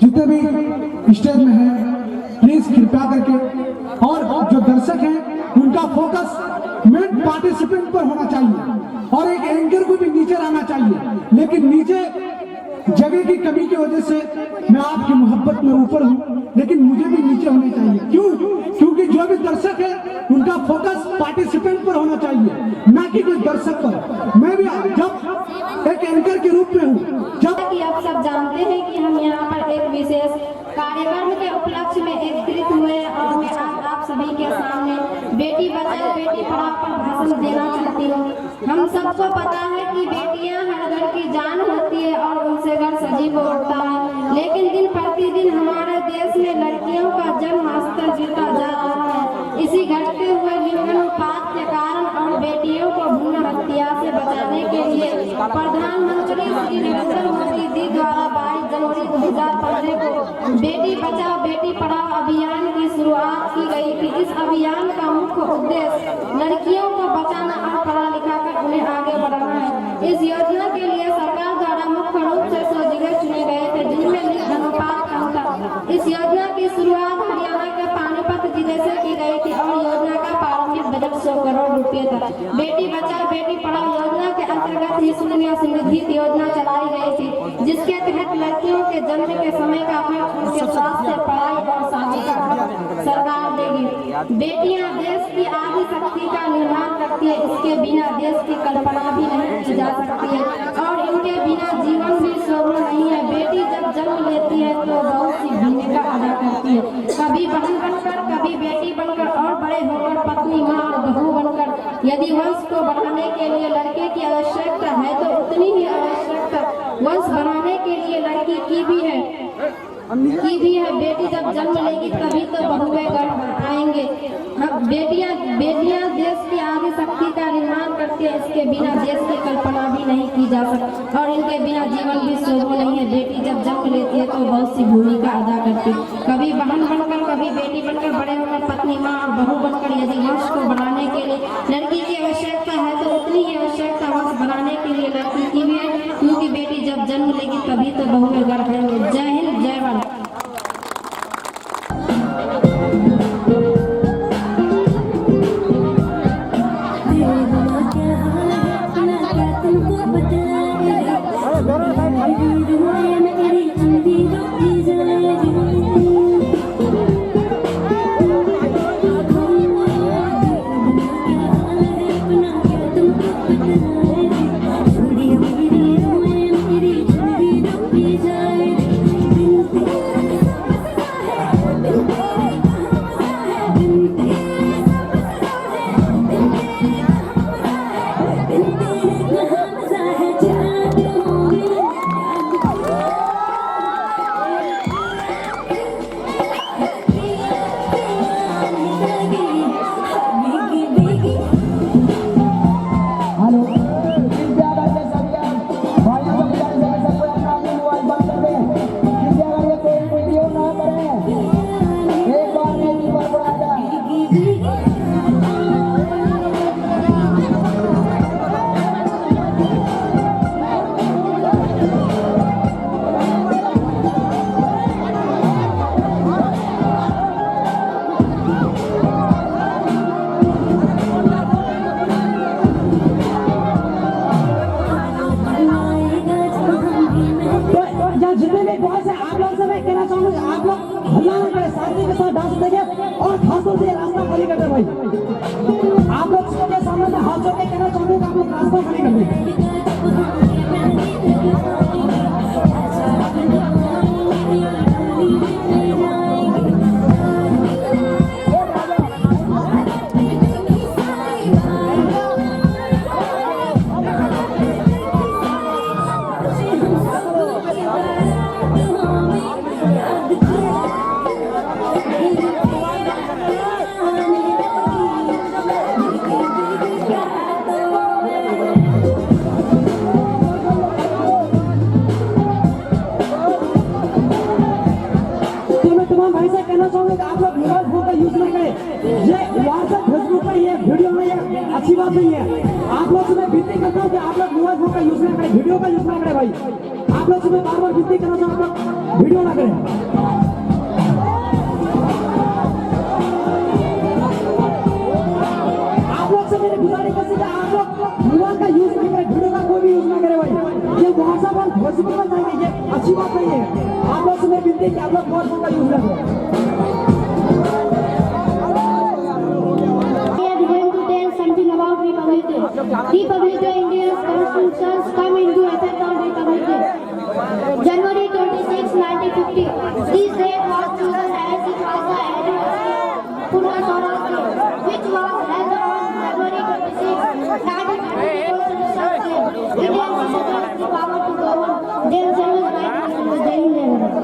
जितने भी स्टेज में हैं प्लीज कृपया करके, और जो दर्शक हैं उनका फोकस मेन पार्टिसिपेंट पर होना चाहिए और एक एंकर को भी नीचे रहना चाहिए, लेकिन नीचे जगह की कमी की वजह से मैं आपकी मोहब्बत में ऊपर हूँ, लेकिन मुझे भी नीचे होने चाहिए। क्यों? क्योंकि जो भी दर्शक है उनका फोकस पार्टिसिपेंट पर होना चाहिए, ना कि कोई दर्शक पर। मैं भी जब एक एंकर के रूप में हूँ, जब आप सब जानते हैं कि हम यहाँ पर एक विशेष कार्यक्रम के उपलक्ष्य में एकत्रित हुए और मैं आज आप सभी के सामने बेटी बचाओ बेटी पढ़ाओ पर भाषण देना चाहती हूँ। हम सबको पता है कि बेटियां हर घर की जान होती है और उनसे घर सजीव होता है, लेकिन दिन प्रतिदिन हमारे देश में लड़कियों का जन्म स्तर गिरता जा रहा है। इसी घटते हुए लिंगानुपात के कारण और बेटियों को भ्रूण हत्या से बचाने के लिए प्रधानमंत्री श्री नरेंद्र मोदी जी द्वारा 22 जनवरी 2015 को बेटी बचाओ बेटी पढ़ाओ अभियान की शुरुआत की गई थी। इस अभियान का मुख्य उद्देश्य लड़कियों को बचाना और पढ़ा लिखा कर उन्हें आगे बढ़ाना है। इस योजना के लिए सरकार द्वारा मुख्य रूप से 100 जिले चुने गए थे, जिनमें लिंग अनुपात कम था। इस योजना की शुरुआत हरियाणा के पानीपत जिले से की गई थी और योजना का प्रारंभिक बजट 100 करोड़ रुपए था। बेटी बचाओ बेटी पढ़ाओ योजना के अंतर्गत ही सुकन्या समृद्धि योजना चलाई गई थी, जिसके तहत लड़कियों के जन्म के समय का खर्च, उनके स्वास्थ्य, पढ़ाई और शादी का खर्च सरकार देगी। बेटियां देश की आदि शक्ति का निर्माण करती है, इसके बिना देश की कल्पना भी नहीं की जा सकती है और इनके बिना जीवन भी शोभा नहीं है। बेटी जब जन्म लेती है तो बहुत सी भूमिका अदा करती है, कभी बहन बनकर, कभी बेटी बनकर और बड़े होकर पत्नी, माँ और बहू बनकर। यदि वंश को बढ़ाने के लिए लड़के की आवश्यकता है तो उतनी ही आवश्यकता वंश बढ़ाने के लिए लड़की की भी है। बेटी जब जन्म लेगी तभी तो बहुएं घर आएंगे। बेटियां देश की आदि शक्ति का निर्माण करती है, इसके बिना देश की कल्पना भी नहीं की जा सकती और इनके बिना जीवन भी शोभा नहीं है। बेटी जब जन्म लेती है तो बहुत सी भूमिका अदा करती है, कभी बहन बनकर, कभी बेटी बनकर, बड़े होकर पत्नी, माँ और बहू बनकर। यदि वंश को बढ़ाने के लिए लड़की की आवश्यकता है तो उतनी ही आवश्यकता वंश बढ़ाने के लिए लड़की की भी है, क्योंकि बेटी जब जन्म लेगी तभी तो बहुएं घर आएंगे। जय हिंद, जय भारत। आप लोग सबके सामने में हाथ जोड़ के कहना चाहूंगा, आप लोग रास्ता खड़ी कर दें। आप लोग मोबाइल फोन का यूज ना करें। ये व्हाट्सएप, फेसबुक पर ये वीडियो में ये अच्छी बात नहीं है। आप लोग से मैं विनती करता हूँ कि आप लोग मोबाइल फोन का यूज ना करें, वीडियो का यूज ना करें। भाई आप लोग से मैं बार बार विनती करना चाहता हूँ, वीडियो ना करें। आप लोग से मेरी गुजारिश है, आप लोग मोबाइल का यूज नहीं करें, वीडियो का कोई भी यूज ना करें। भाई ये व्हाट्सएप और फेसबुक पर जाएंगे, ये अच्छी बात नहीं है। आप लोग से मैं विनती है कि आप लोग मोबाइल फोन का यूज ना करें। Republic of India's constitutions come into effect on Republic Day, January 26, 1950. This date was chosen as it was the anniversary of Pune Swaraj Day, which was held on January 26, 1950. Indian citizens the power to govern themselves by daily labor.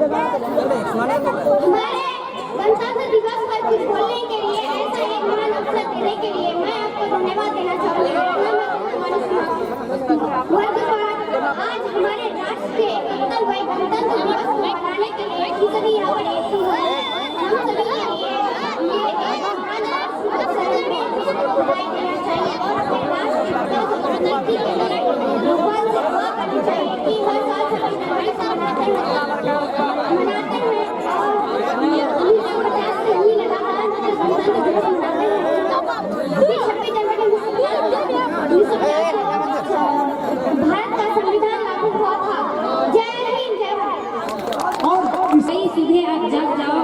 गणतंत्र दिवस पर कुछ बोलने के लिए, ऐसा एक महान अवसर देने के लिए मैं आपको धन्यवाद देना चाहूँगी। आज हमारे राष्ट्र के 71वें गणतंत्र दिवस को मनाने के लिए खिचड़ी यहाँ पर एक हम सभी के लिए ये एक महान अवसर देना चाहिए और अपने राष्ट्र की तरक्की के लिए भगवान से दुआ करनी चाहिए कि हर साल सभी जनवरी को मनाते हैं और 1950 से ही लगातार गणतंत्र दिवस मनाते हैं। 26 जनवरी 1950 भारत का संविधान लागू हुआ था। जय हिंद, जय भारत। और भाई सीधे अब जग जाओ,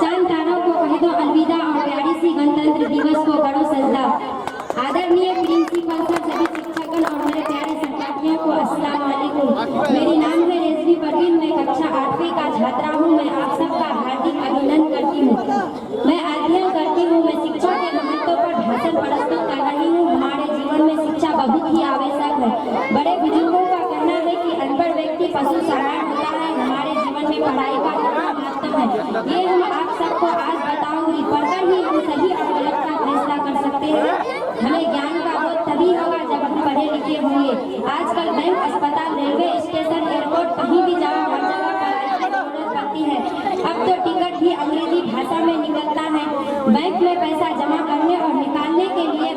चांद तारों को कह दो अलविदा और प्यारी सी गणतंत्र दिवस को करो सजदा। आदरणीय प्रिंसिपल सर, सभी शिक्षकगण और मेरे प्यारे सहपाठियों को अस्सलाम वालेकुम। मेरी नाम है रेजवी परवीन, मैं कक्षा 8वीं का छात्रा हूँ। मैं आप सबका हार्दिक अभिनंदन करती हूँ। मैं अध्ययन करती हूँ, मैं शिक्षा के महत्व पर भाषण प्रस्तुत कर रही हूँ। हमारे जीवन में शिक्षा बहुत ही आवश्यक है। बड़े बुजुर्गों का कहना है कि अनपढ़ व्यक्ति पशु समान होता है। हमारे जीवन में पढ़ाई का कितना महत्व है ये हम आप सबको आज बताऊंगी। पढ़कर ही हम सही और गलत का फैसला कर सकते हैं। हमें ज्ञान का बोध तभी होगा जब हम पढ़े लिखे होंगे। आजकल बैंक, अस्पताल, रेलवे स्टेशन, एयरपोर्ट कहीं भी जाओ हर जगह पढ़ाई की जरूरत पड़ती है। अब तो टिकट भी अंग्रेजी भाषा में निकलता है। बैंक में पैसा जमा करने और निकालने के लिए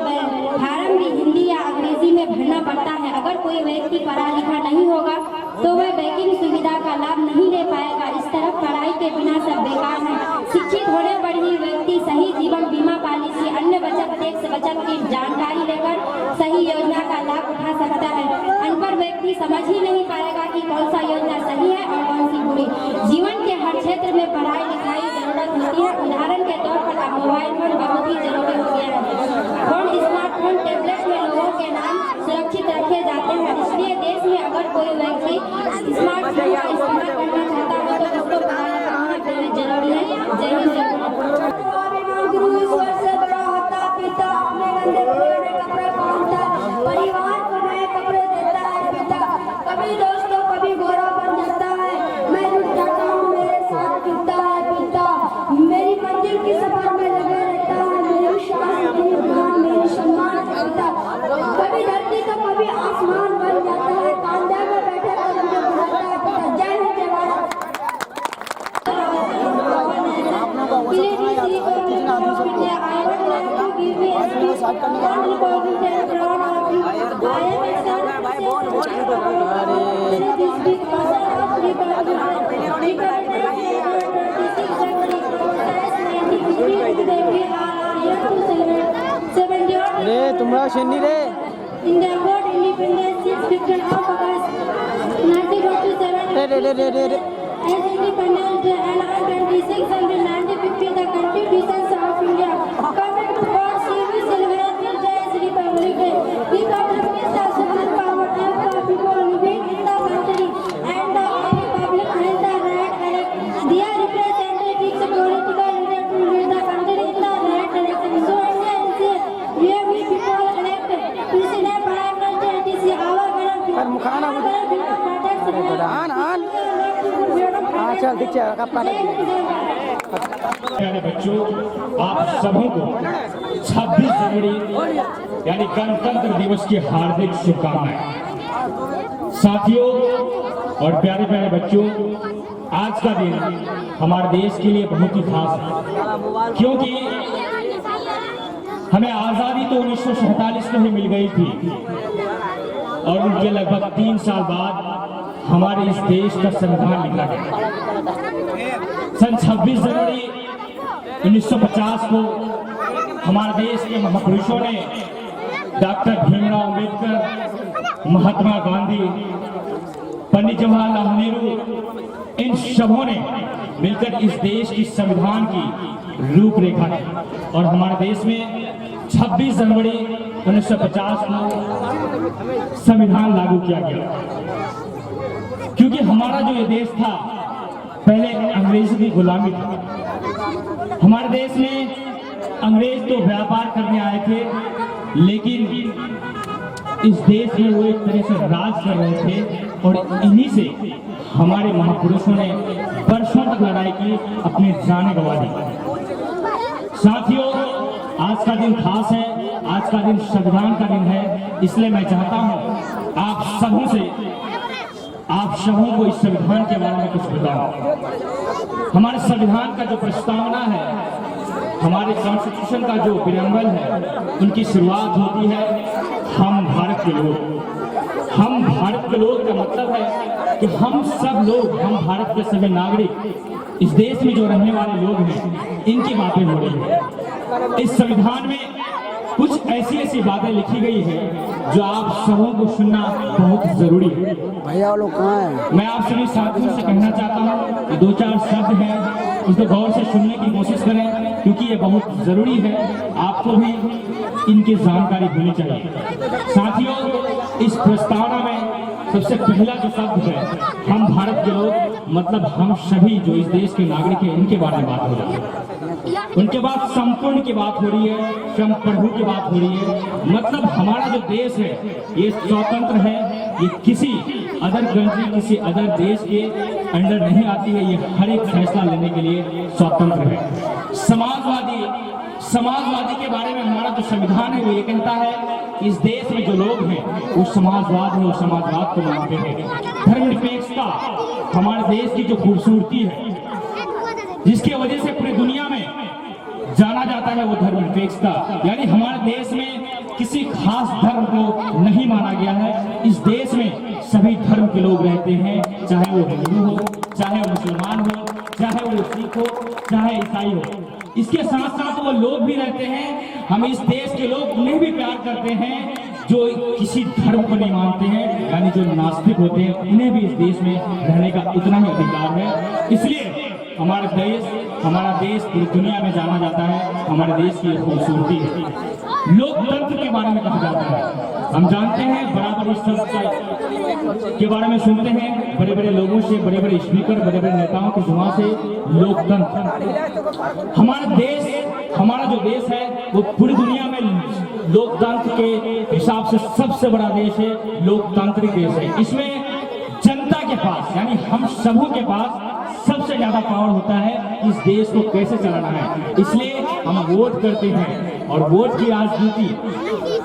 फार्म भी हिंदी या अंग्रेजी में भरना पड़ता है। अगर कोई व्यक्ति पढ़ा लिखा नहीं होगा तो वह बैंकिंग सुविधा का लाभ नहीं ले पाएगा। इस तरफ पढ़ाई के बिना सब बेकार है। शिक्षित होने पर ही व्यक्ति सही जीवन बीमा पॉलिसी, अन्य बचत, टैक्स बचत की जानकारी लेकर सही योजना का लाभ उठा सकता है। अनपढ़ व्यक्ति समझ ही नहीं पाएगा कि कौन सा योजना सही है और कौन सी बुरी। जीवन के हर क्षेत्र में पढ़ाई लिखाई जरूरत होती है। उदाहरण के तौर पर अब मोबाइल फोन बहुत ही जरूरी हो गया है। फोन, स्मार्टफोन, टैबलेट में लोगों के नाम सुरक्षित रखे जाते हैं। इसलिए देश में अगर कोई व्यक्ति स्मार्टफोन का इस्तेमाल करना चाहता है तो उसको पढ़ा लिखा होना बेहद जरूरी है। जय हिंद, जय भारत। गुरु ईश्वर से बड़ा होता, पिता अपने गंदे पुराने कपड़े पहनता, परिवार को नए कपड़े देता है पिता। कभी दोस्तों कभी गोरा बन जाता है, मैं रुक जाता हूँ मेरे साथ गिरता है पिता। मेरी मंजिल की सफर में लगा रहता है, मेरी शान, मेरी जान, मेरी सम्मान है पिता। कभी धरती तो कभी आसमान बन जाता है, कांधे में बैठे तो मुझे बुलाता है पिता। जय हिंद, जय भारत। रे तुम्हारा शेनी रे India got independence since 15 of August 1947. रे As independent and on 26 April 1950, the constitutions of India commit to all civil liberties as republic. Republic is the supreme power of the people living in the country, and the republic has the right elect their representatives, political leaders to lead the country in the right direction. So India is where we people elect president, prime minister, it is our government. हाँ चल ठीक है प्यारे बच्चों, आप सभी को 26 जनवरी यानी गणतंत्र दिवस की हार्दिक शुभकामनाएं। साथियों और प्यारे प्यारे बच्चों, आज का दिन हमारे देश के लिए बहुत ही खास है, क्योंकि हमें आज़ादी तो 1947 में ही मिल गई थी और उनके लगभग 3 साल बाद हमारे इस देश का संविधान लिखा गया। सन 26 जनवरी 1950 को हमारे देश के महापुरुषों ने डॉक्टर भीमराव अंबेडकर, महात्मा गांधी, पंडित जवाहरलाल नेहरू, इन सबों ने मिलकर इस देश की संविधान की रूपरेखा दी और हमारे देश में 26 जनवरी 1950 को संविधान लागू किया गया। क्योंकि हमारा जो ये देश था पहले अंग्रेज की गुलामी था। हमारे देश में अंग्रेज तो व्यापार करने आए थे, लेकिन इस देश में वो एक तरह से राज कर रहे थे और इन्हीं से हमारे महापुरुषों ने वर्षों तक लड़ाई की, अपनी जानें गंवा दी। साथियों, आज का दिन खास है, आज का दिन संविधान का दिन है, इसलिए मैं चाहता हूं आप सबों को इस संविधान के बारे में कुछ बताओ। हमारे संविधान का जो प्रस्तावना है, हमारे कॉन्स्टिट्यूशन का जो प्रियम्बल है, उनकी शुरुआत होती है हम भारत के लोग। हम भारत के लोग का मतलब है कि हम सब लोग, हम भारत के सभी नागरिक, इस देश में जो रहने वाले लोग हैं, इनकी बातें हो रही है। इस संविधान में कुछ ऐसी बातें लिखी गई है जो आप सबों को सुनना बहुत जरूरी है। भैया लोग कहाँ हैं? मैं आप सभी साथियों से कहना चाहता हूँ कि 2-4 शब्द हैं, उनको गौर से सुनने की कोशिश करें, क्योंकि ये बहुत जरूरी है, आपको भी इनकी जानकारी होनी चाहिए। साथियों, इस प्रस्तावना में सबसे पहला जो शब्द है हम भारत के लोग, मतलब हम सभी जो इस देश के नागरिक हैं, इनके बारे में बात हो रही है। उनके बाद संपूर्ण की बात हो रही है, संप्रभु की बात हो रही है। मतलब हमारा जो देश है ये स्वतंत्र है, ये किसी अदर कंट्री, किसी अदर देश के अंडर नहीं आती है, ये हर एक फैसला लेने के लिए स्वतंत्र है। समाजवादी के बारे में हमारा जो संविधान है वो ये कहता है कि इस देश में जो लोग हैं वो समाजवाद है, वो समाजवाद को मानते हैं। धर्मनिरपेक्षता हमारे देश की जो खूबसूरती है, जिसकी वजह से पूरी दुनिया में जाना जाता है, वो धर्मनिरपेक्षता, यानी हमारे देश में किसी खास धर्म को नहीं माना गया है। इस देश में सभी धर्म के लोग रहते हैं, चाहे वो हिंदू हो, चाहे वो मुसलमान हो, चाहे वो सिख हो, चाहे ईसाई हो। इसके साथ साथ वो लोग भी रहते हैं, हम इस देश के लोग उन्हें भी प्यार करते हैं जो किसी धर्म को नहीं मानते हैं, यानी जो नास्तिक होते हैं, उन्हें भी इस देश में रहने का उतना ही अधिकार है। इसलिए हमारा देश पूरी दुनिया में जाना जाता है, हमारे देश की खूबसूरती है। लोकतंत्र के बारे में कहा जाता है, हम जानते हैं, बराबर इस शब्द के बारे में सुनते हैं, बड़े बड़े लोगों से, बड़े बड़े स्पीकर, बड़े बड़े नेताओं की जुबान से लोकतंत्र। हमारा जो देश है वो पूरी दुनिया में लोकतंत्र के हिसाब से सबसे बड़ा देश है, लोकतांत्रिक देश है। इसमें जनता के पास, यानी हम सबों के पास सबसे ज्यादा पावर होता है इस देश को कैसे चलाना है। इसलिए हम वोट करते हैं, और वोट की राजनीति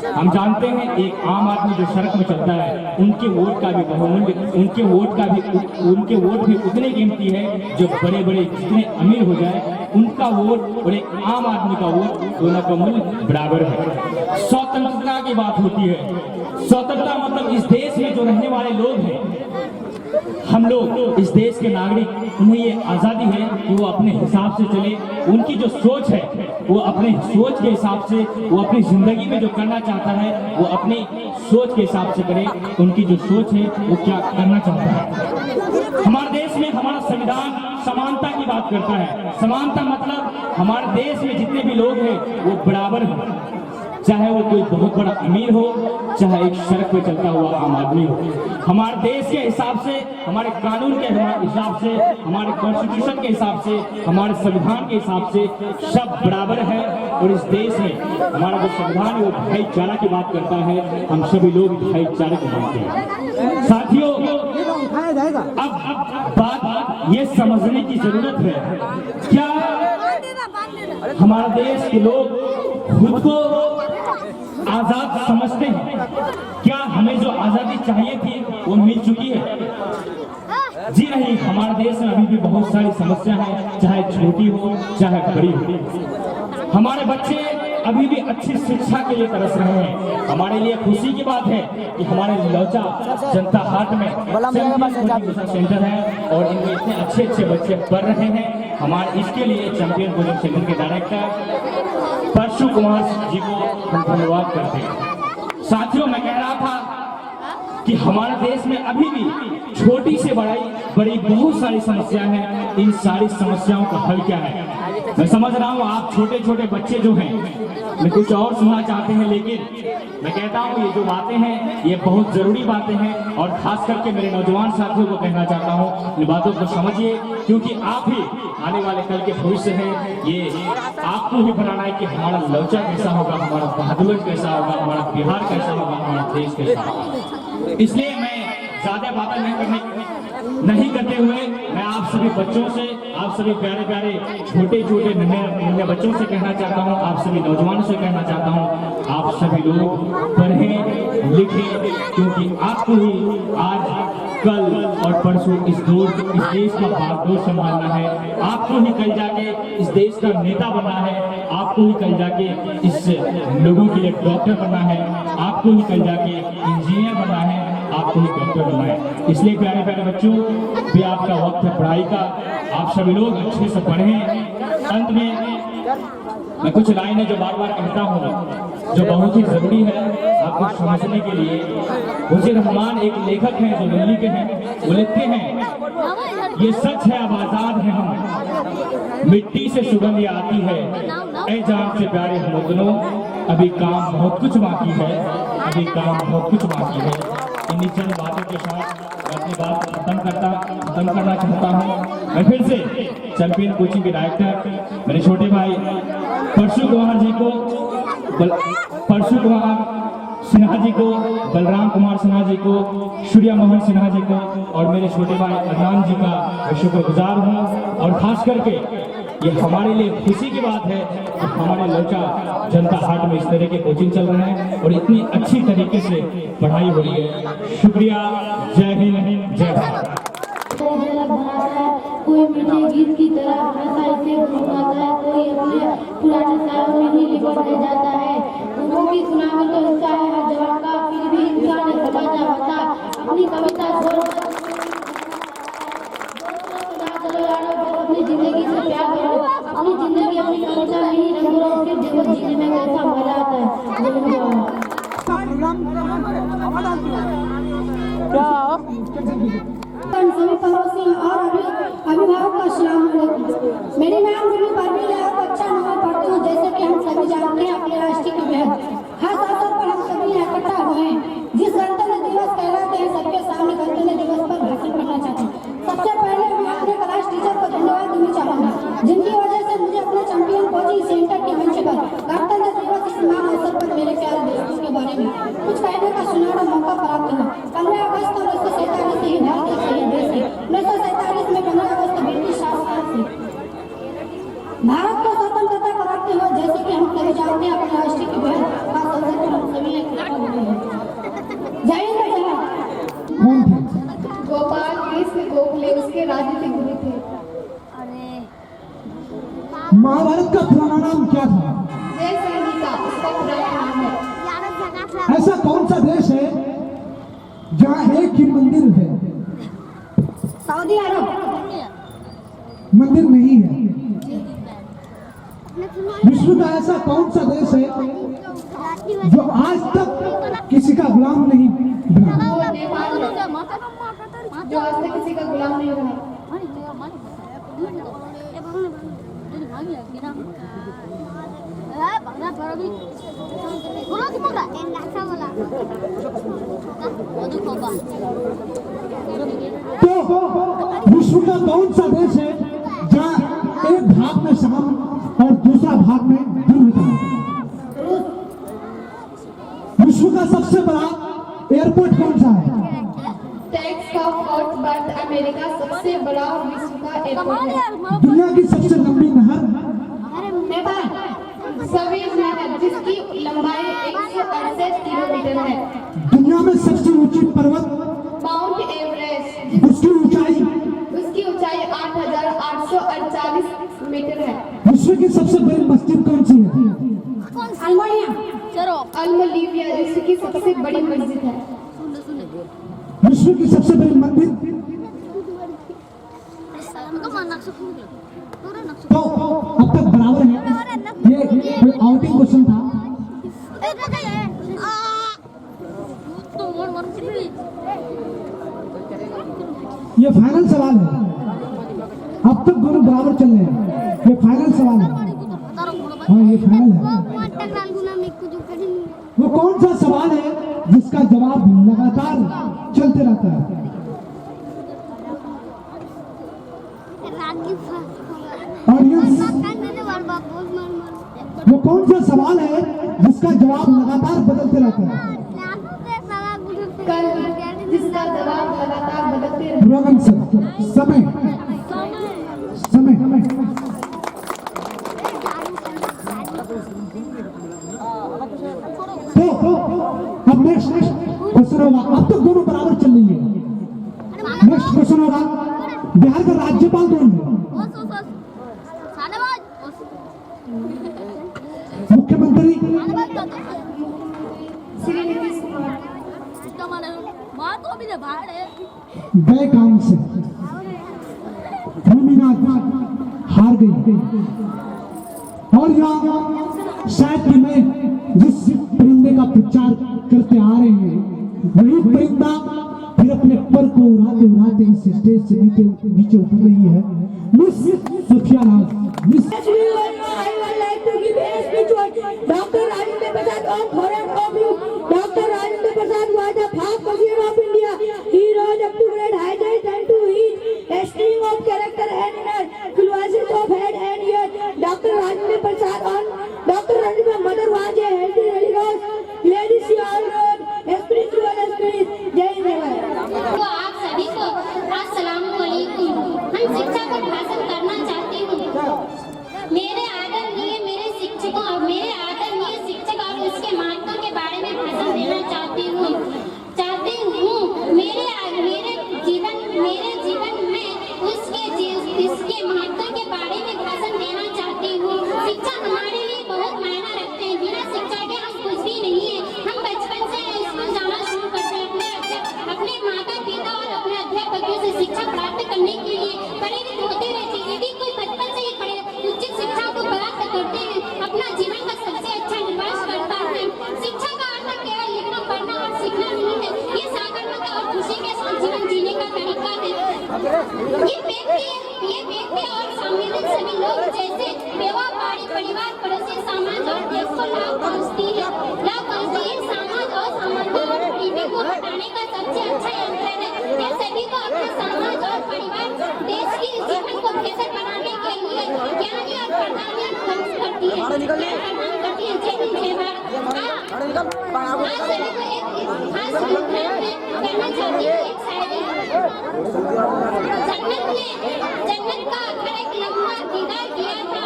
हम जानते हैं, एक आम आदमी जो सड़क में चलता है, उनके वोट का भी बहुमूल्य, उनके वोट भी उतने कीमती है जो बड़े बड़े जितने अमीर हो जाए उनका वोट और एक आम आदमी का वोट, दोनों का मूल्य बराबर है। स्वतंत्रता की बात होती है। स्वतंत्रता मतलब इस देश में जो रहने वाले लोग हैं, हम लोग इस देश के नागरिक, उन्हें ये आज़ादी है कि वो अपने हिसाब से चले, उनकी जो सोच है वो अपने सोच के हिसाब से, वो अपनी जिंदगी में जो करना चाहता है वो अपनी सोच के हिसाब से करे, उनकी जो सोच है वो क्या करना चाहता है। हमारे देश में हमारा संविधान समानता की बात करता है। समानता मतलब हमारे देश में जितने भी लोग हैं वो बराबर हैं, चाहे वो कोई बहुत बड़ा अमीर हो, चाहे एक सड़क पे चलता हुआ आम आदमी हो। हमारे देश के हिसाब से, हमारे कानून के हिसाब से, हमारे कॉन्स्टिट्यूशन के हिसाब से, हमारे संविधान के हिसाब से सब बराबर है। और इस देश में हमारा जो संविधान है वो भाईचारा की बात करता है, हम सभी लोग भाईचारे को मानते हैं। साथियों, अब बात ये समझने की जरूरत है, क्या हमारा देश के लोग खुद को आजाद समझते हैं? क्या हमें जो आजादी चाहिए थी वो मिल चुकी है? जी नहीं, हमारे देश में अभी भी बहुत सारी समस्या है, चाहे छोटी हो चाहे बड़ी हो। हमारे बच्चे अभी भी अच्छी शिक्षा के लिए तरस रहे हैं। हमारे लिए खुशी की बात है कि हमारे लौचा जनता हाट में सेंटर है और इनमें इतने अच्छे बच्चे पढ़ रहे हैं। हमारे इसके लिए चैंपियन कोचिंग सेंटर के डायरेक्टर परशु कुमार जी को हम धन्यवाद करते हैं। साथियों, मैं कह रहा था कि हमारे देश में अभी भी छोटी से बड़ी बहुत सारी समस्याएं हैं। इन सारी समस्याओं का हल क्या है? मैं समझ रहा हूँ आप छोटे बच्चे जो हैं मैं कुछ और सुनना चाहते हैं, लेकिन मैं कहता हूँ ये जो बातें हैं ये बहुत जरूरी बातें हैं, और खास करके मेरे नौजवान साथियों को कहना चाहता हूँ इन बातों को समझिए, क्योंकि आप ही आने वाले कल के भविष्य हैं। ये आपको ही बनाना है कि हमारा लौचा कैसा होगा, हमारा बहादुर कैसा होगा, हमारा बिहार कैसा होगा, हमारा देश कैसा होगा। इसलिए मैं ज्यादा बातें नहीं करते हुए मैं आप सभी बच्चों से, आप सभी प्यारे प्यारे छोटे छोटे नन्हे बच्चों से कहना चाहता हूँ, आप सभी नौजवानों से कहना चाहता हूँ, आप सभी लोग पढ़ें लिखें, क्योंकि आपको ही आज कल और परसों इस देश का बागडोर संभालना है, आपको ही कल जाके इस देश का नेता बनना है, आपको ही कल जाके इस लोगों के लिए डॉक्टर बनना है, आपको ही कल जाके इंजीनियर बनना है, आपको ही डॉक्टर बनना है। इसलिए प्यारे प्यारे बच्चों, भी आपका वक्त है पढ़ाई का, आप सभी लोग अच्छे से पढ़ें। अंत में मैं कुछ लाइनें जो बार बार कहता हूँ, जो बहुत ही जरूरी है आपको समझने के लिए। मुझे रहमान एक लेखक हैं जो दिल्ली के हैं, वो लिखते हैं, ये सच है अब आजाद है हम, मिट्टी से सुगंध आती है, ऐ जान से प्यारे हम वतनों, अभी काम बहुत कुछ बाकी है, अभी काम बहुत कुछ बाकी है। इन्हीं चंद बातों के साथ मैं अपनी बात खत्म करना चाहता हूँ। मैं फिर से चैंपियन कोचिंग के डायरेक्टर मेरे छोटे भाई परशु कुमार सिन्हा जी को, बलराम कुमार सिन्हा जी को, सूर्या मोहन सिन्हा जी को और मेरे छोटे भाई अदनान जी का मैं शुक्रगुजार हूँ। और खास करके ये हमारे लिए खुशी की बात है कि हमारे लोचा जनता हाट में इस तरह के कोचिंग चल रहे हैं और इतनी अच्छी तरीके से पढ़ाई हो रही है। शुक्रिया, जय हिंद, जय भारत। कोई मीठे गीत की तरह हमेशा इसे गुनगुनाता है, कोई अपने पुराने सालों में ही लिपट रह जाता है। उनको की सुनामी तो हिस्सा है हर जवान का, फिर भी इंसान ने समाजा बता अपनी कविता अपनी जिंदगी से प्यार करो, अपनी जिंदगी अपनी कविता में ही रंग लो, फिर देखो जीने में कैसा मजा आता है। सभी पड़ोसी और अभिभावक का सलाम अलैकुम। मेरे नाम रूबी परवीन है और कक्षा 9 पढ़ती हूँ। जैसे कि हम सभी जानते हैं, अपने राष्ट्र के बेहद खास अवसर पर हम सभी इकट्ठा हुए हैं, जिस गणतंत्र दिवस कहलाते हैं, सबके सामने गणतंत्र दिवस पर भाषण करना चाहते हैं। सबसे पहले मैं अपने क्लास टीचर को धन्यवाद देना चाहूँगा, जिनकी वजह से मुझे अपने चैंपियन कोचिंग सेंटर के मंच पर गणतंत्र दिवस इस महान अवसर पर मेरे प्यारे देशों के बारे में कुछ कहने का सुनहरा मौका प्राप्त हुआ। 15 अगस्त 1947 से ही भारत एक शहीद देश है। 1947 में 15 अगस्त ब्रिटिश शासन से भारत को स्वतंत्रता कराते हुए, जैसे कि हम सभी जानते हैं, अपने राष्ट्र की बेहद खास अवसर पर हम सभी इकट्ठा हुए हैं। जय हिंद, जय भारत। कौन थे? गोपाल कृष्ण गोखले उसके राजनीतिक गुरु थे। महाभारत का पुराना नाम क्या था? जय संहिता उसका पुराना नाम है। ऐसा कौन सा देश है जहाँ एक ही मंदिर है? सऊदी अरब। मंदिर नहीं है। विश्व का ऐसा कौन सा देश है जो आज तक किसी का गुलाम नहीं बना? वो नेपाल है, जो आज तक किसी का गुलाम नहीं रहा। तो विश्व का कौन सा देश है जहाँ एक भाग में शाम और दूसरा भाग में दिन होता है? विश्व का सबसे बड़ा एयरपोर्ट कौन सा है? टेक्स ऑफ फोर्ट वर्थ अमेरिका सबसे बड़ा विश्व का एयरपोर्ट है। दुनिया की सबसे लंबी नहर? नेपाल। सवेज नहर, जिसकी लंबाई 168 किलोमीटर है। दुनिया में सबसे ऊंची पर्वत? माउंट एवरेस्ट, उसकी ऊंचाई? उसकी ऊंचाई 8,848 मीटर है। विश्व की सबसे बड़ी मस्जिद कौन सी है? अल्मोलिविया विश्व की सबसे बड़ी मस्जिद है। विश्व की सबसे बड़ी मंदिर? तो अब तक बराबर है। ये कोई आउटिंग क्वेश्चन था। ये फाइनल सवाल है। अब तक दोनों बराबर चल रहे हैं। ये फाइनल सवाल है। हाँ, ये फाइनल है। वो कौन सा सवाल है जिसका जवाब लगातार चलते रहता है? ऑडियंस, वो कौन सा सवाल है जिसका जवाब लगातार बदलते रहता है? कल जिसका जवाब समय समय तो अब नेक्स्ट क्वेश्चन होगा। अब तक दोनों बराबर चल रही है। नेक्स्ट क्वेश्चन होगा, बिहार का राज्यपाल कौन है? मुख्यमंत्री श्री नीतीश कुमार। गए काम से भूमिनाथ हार गई। और यहाँ शायद कि मैं जिस परिंदे का प्रचार करते आ रहे हैं वही परिंदा फिर अपने पर को उड़ाते उड़ाते इस स्टेज से नीचे उतर रही है। Miss Sukhiya Nath. Miss I would like to give a speech on Dr. Rajendra Prasad on foreign review. Dr. Rajendra Prasad was the first president of India. He rose up to great heights and to his string of character and inner fluences of head and ear. Dr. Rajendra Prasad on Dr. Rajendra mother was a healthy religious lady. She all wrote a spiritual spirit. Jai Hind। तो आप सभी को अस्सलाम वालेकुम। हम शिक्षा पर भाषण करना चाहते हूँ। मेरे आदरणीय शिक्षक और उसके महत्व के बारे में भाषण देना चाहती हूँ। मेरे जीवन में इसके महत्व के बारे में भाषण देना चाहती हूँ। शिक्षा हमारे लिए बहुत मायना रखते हैं। बिना शिक्षा के हम कुछ भी नहीं है। हम बचपन से स्कूल जाना शुरू करते हैं अपने माता पिता और अपने अध्यापकों से शिक्षा प्राप्त करने के लिए प्रेरित होते रहते हैं। यदि कोई बचपन से ही उचित शिक्षा को प्राप्त करते हैं अपना जीवन का सबसे अच्छा निर्वाह करता है। शिक्षा का अर्थ केवल लिखना पढ़ना और सीखना नहीं है, ये साकारता और खुशी के साथ जीवन जीने का तरीका है। ये व्यक्ति और सम्मिलित सभी लोग जैसे व्यापारी परिवार पड़ोसी समाज और देश को लाभ पहुँचती है। समाज और संबंधों और गरीबी को हटाने का सबसे अच्छा यंत्र है। ये सभी को अपना समाज और परिवार देश की जीवन को बेहतर बनाने के लिए ज्ञान और प्रदान करती है। जय हिंद जय भारत। आज सभी को एक खास प्रोग्राम में करना चाहती हूँ। एक शायरी। जन्नत का हर एक लम्हा दीदार किया था।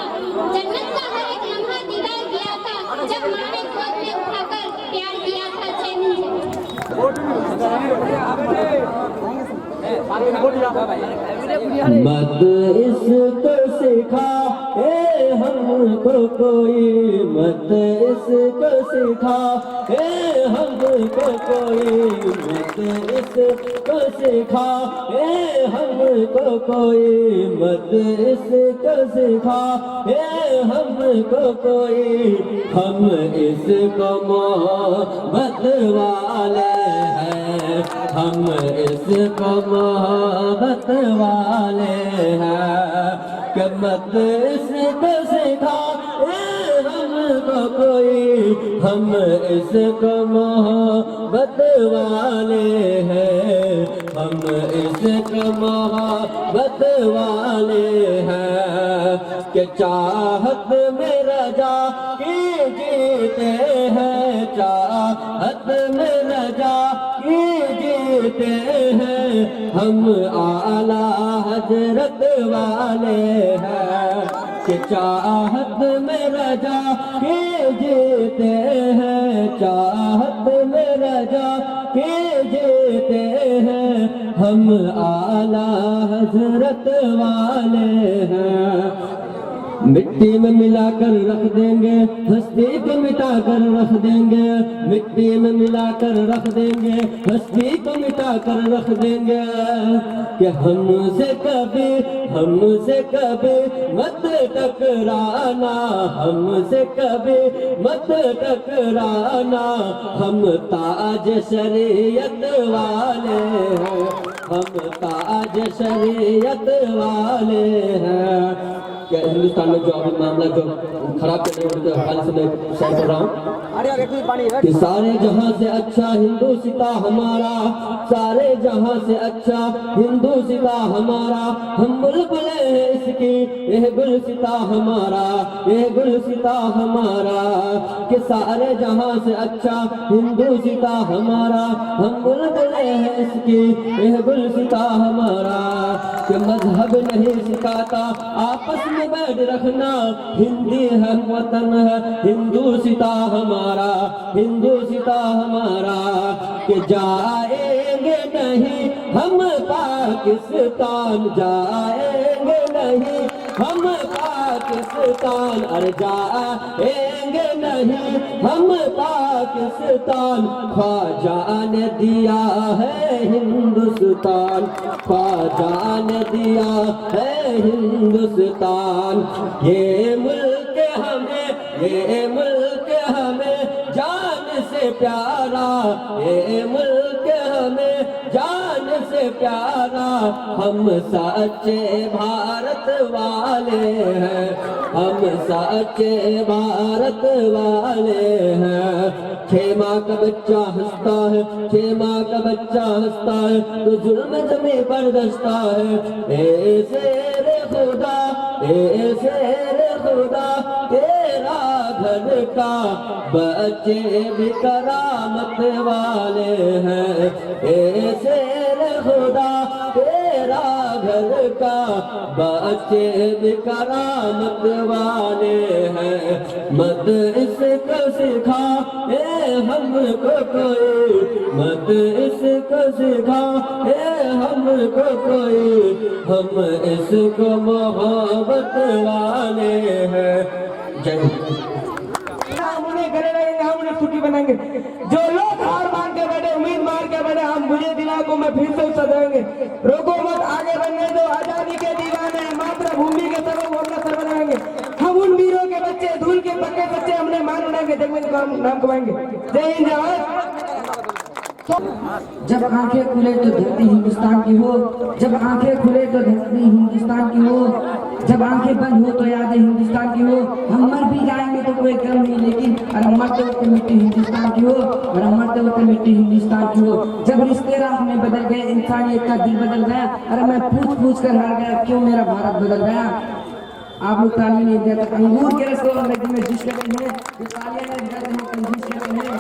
जन्नत का हर एक लम्हा दीदार किया था जब माँ ने गोद में उठाकर प्यार किया था। जय हिंद। मत इसको सिखा हमको कोई, मत इसको सिखा हमको कोई, मत इसको सिखा हमको कोई, मत इसको सिखा हमको कोई। हम इसको मोहब्बत वाले हैं, हम इसको मोहब्बत वाले हैं। कि मत इसको सिखा हमको कोई, हम इसको मोहब्बत वाले हैं, हम इसको मोहब्बत वाले हैं। कि चाहत में रजा की जीते हैं, चाहत में रजा की जीते हैं। हम आला हजरत वाले हैं। कि चाहत में रजा के जीते हैं, चाहत में रजा के जीते हैं। हम आला हजरत वाले हैं। मिट्टी में मिलाकर रख देंगे, हस्ती को मिटा कर रख देंगे, मिट्टी में मिलाकर रख देंगे, हस्ती को मिटा कर रख देंगे। कि हमसे कभी मत टकराना, हमसे कभी मत टकराना। हम ताज शरीयत वाले हैं, हम ताज शरीयत वाले हैं। क्या हिंदुस्तान में जो अभी मामला जो खराब चल रहे हैं हाल से मैं शेयर कर रहा हूँ कि सारे जहां से अच्छा हिंदू सिता हमारा, सारे जहां से अच्छा हिंदू सिता हमारा। हम बुलबुलें हैं इसके इसकी, यह गुलसिता हमारा, यह गुलसिता हमारा, कि सारे जहां से अच्छा हिंदुसिता हमारा, हम बुलबुल हैं इसकी, यह गुलसिता हमारा, कि मजहब नहीं सिखाता आपस में बैठ रखना, हिंदी है वतन है हिंदुसिता हमारा, हिंदुसिता हमारा, कि जाएंगे नहीं हम पाकिस्तान, जाएंगे नहीं हम पाकिस्तान, अरे जाएंगे नहीं हम पाकिस्तान, ख्वाजा ने दिया है हिंदुस्तान, ख्वाजा ने दिया है हिंदुस्तान, ये मुल्क हमें, ये मुल्क हमें जान से प्यारा, ये मुल्क हमें जान से प्यारा, हम सच्चे भारत वाले हैं, हम सच्चे भारत वाले हैं, 6 माह का बच्चा हंसता है, 6 माह का बच्चा हंसता है, तो जुल्म जमी पर दसता है, ए शेर खुदा, ए शेर खुदा, तेरा घर का बच्चे भी करामत वाले हैं, ए शेर खुदा, तेरा घर का बच्चे भी करामत वाले हैं, मत इसको सिखा ए हमको कोई, मत इसको सिखा ए हमको कोई, हम इसको मोहब्बत वाले हैं। जय हम उन्हें करे रहेंगे, हम उन्हें छुट्टी बनाएंगे, जो लोग हार मान के बैठे, उम्मीद मार के बैठे, हम मुझे दिला को मैं फिर से सजाएंगे, रोको मत आगे बढ़ने दो, आजादी के दीवाने मातृभूमि के सब हम अपना सर बनाएंगे, हम उन वीरों के बच्चे, धूल के पक्के बच्चे, हमने मान उड़ाएंगे, जग में नाम कमाएंगे। जय हिंद, जय भारत। जब आंखें खुले तो धरती हिंदुस्तान की हो, जब आंखें खुले तो धरती हिंदुस्तान की हो, जब आंखें बंद हो तो यादें हिंदुस्तान की हो, हम मर भी जाएंगे तो कोई गम नहीं, लेकिन अरे मरते वक्त मिट्टी हिंदुस्तान की हो, और हम मरते वक्त मिट्टी हिंदुस्तान की हो। जब रिश्ते राह में बदल गए, इंसानियत का दिल बदल गया, अरे मैं पूछ कर हार गया, क्यों मेरा भारत बदल गया। आप लोग ताली नहीं देते, अंगूर के रस को नदी में जिस रहे हैं, तालियां नहीं देते हैं, कंजूस कर रहे हैं।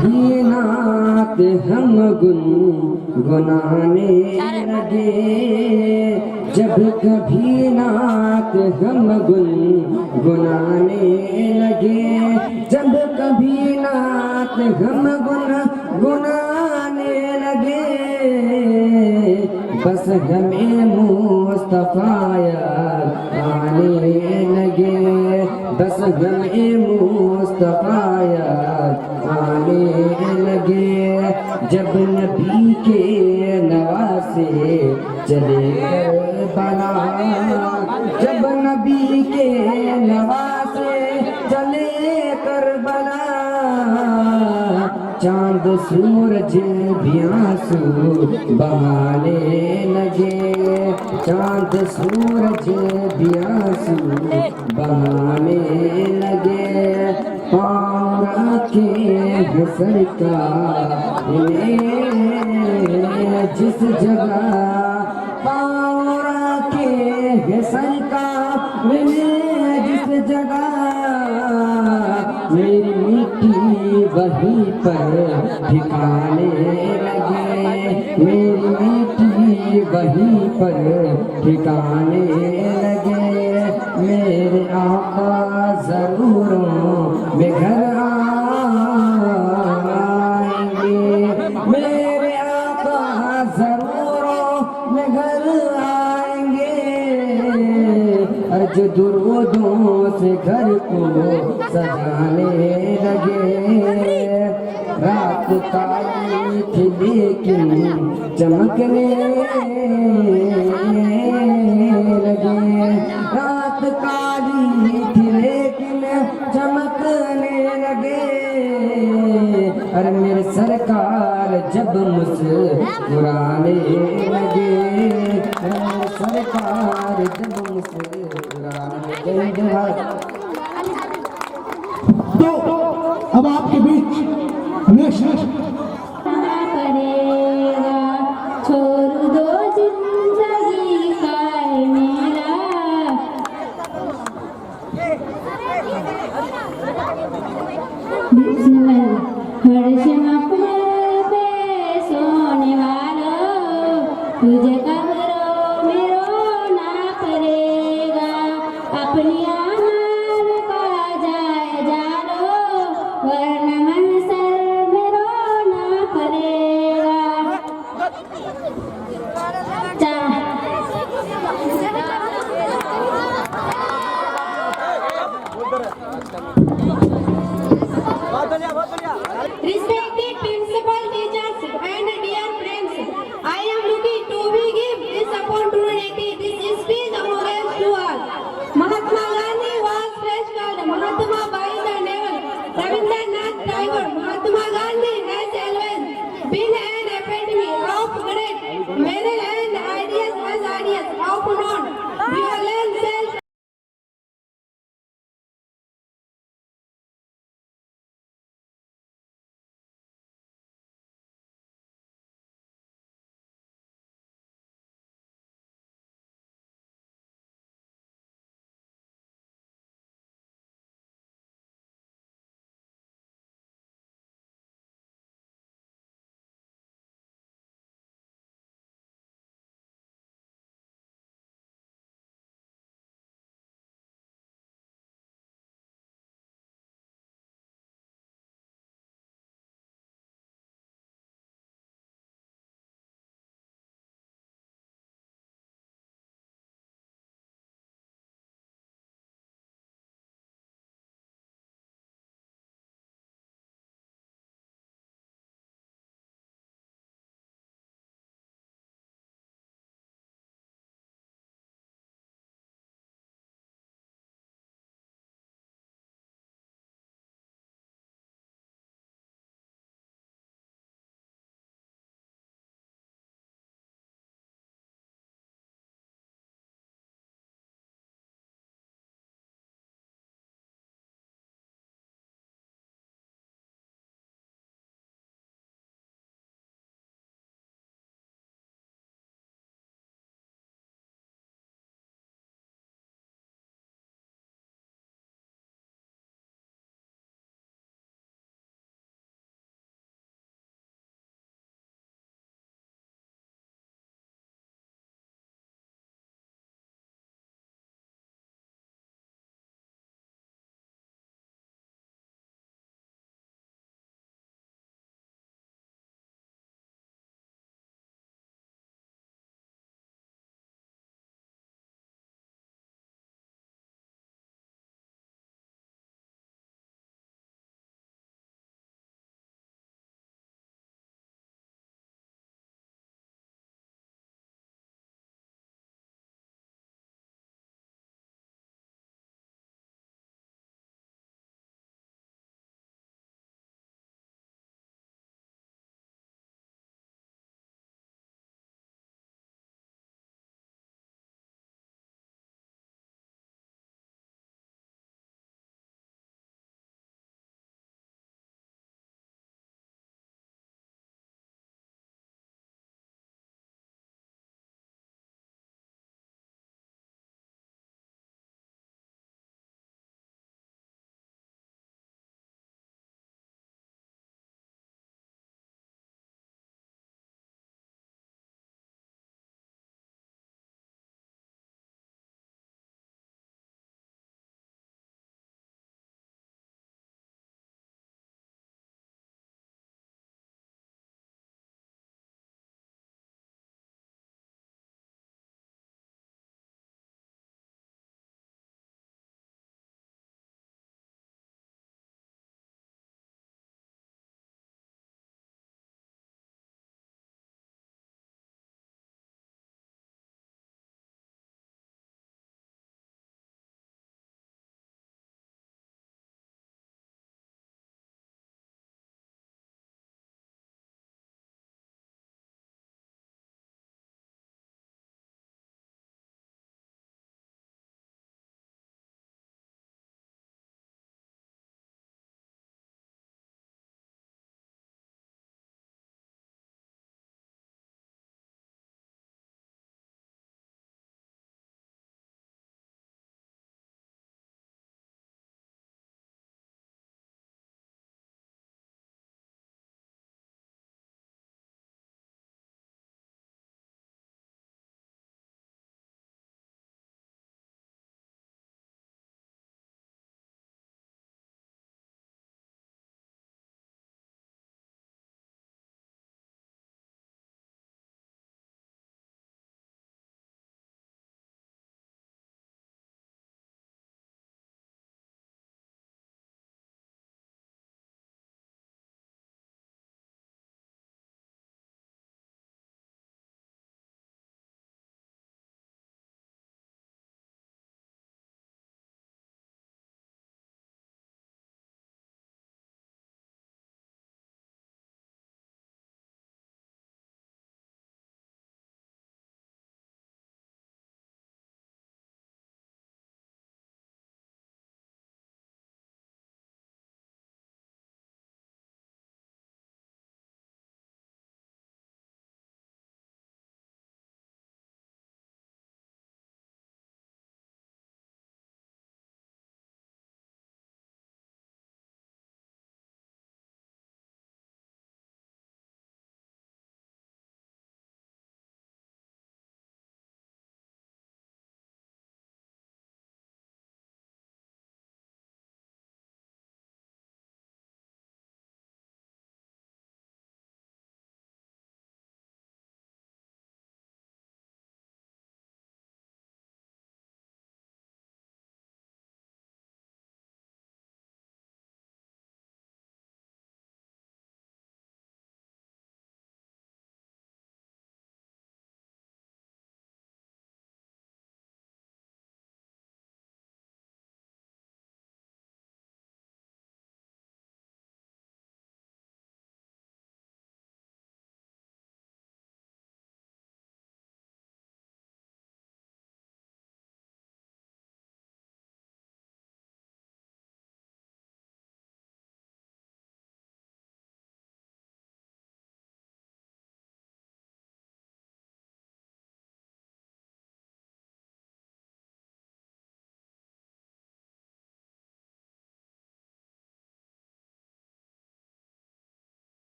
ये नात हम गुनगुनाने लगे, जब कभी नात हम गुनगुनाने लगे, जब कभी नात हम गुनगुनाने लगे, बस हमें मुस्तफा याद आने लगे, बस हमें मुस्तफा याद आने लगे, जब नबी के नवासे चले बना, जब नबी के नवासे चले करबला, चांद सूरज भी आंसू बहाने लगे, चांद सूरज भी आंसू बहाने लगे, पाँव रखे सरकार जिस जगह, पाँव रखे सरकार जिस जगह, मेरी मिट्टी वहीं पर ठिकाने लगे, मेरी मिट्टी वहीं पर ठिकाने लगे, मेरे आका जरूरों में घर आएंगे, मेरे आका जरूरों में घर आएंगे, अर्ज दुरूदों से घर को सजाने लगे, रात काली थी लेकिन चमकने लगे, रात काली थी लेकिन चमकने लगे, अरे मेरे सरकार जब मुस्कुराने लगे, मेरे सरकार जब मुस्कुराने लगे। तो अब आपके बीच नेक्स्ट पड़ेगा, छोड़ दो जिंदगी कायम अपनी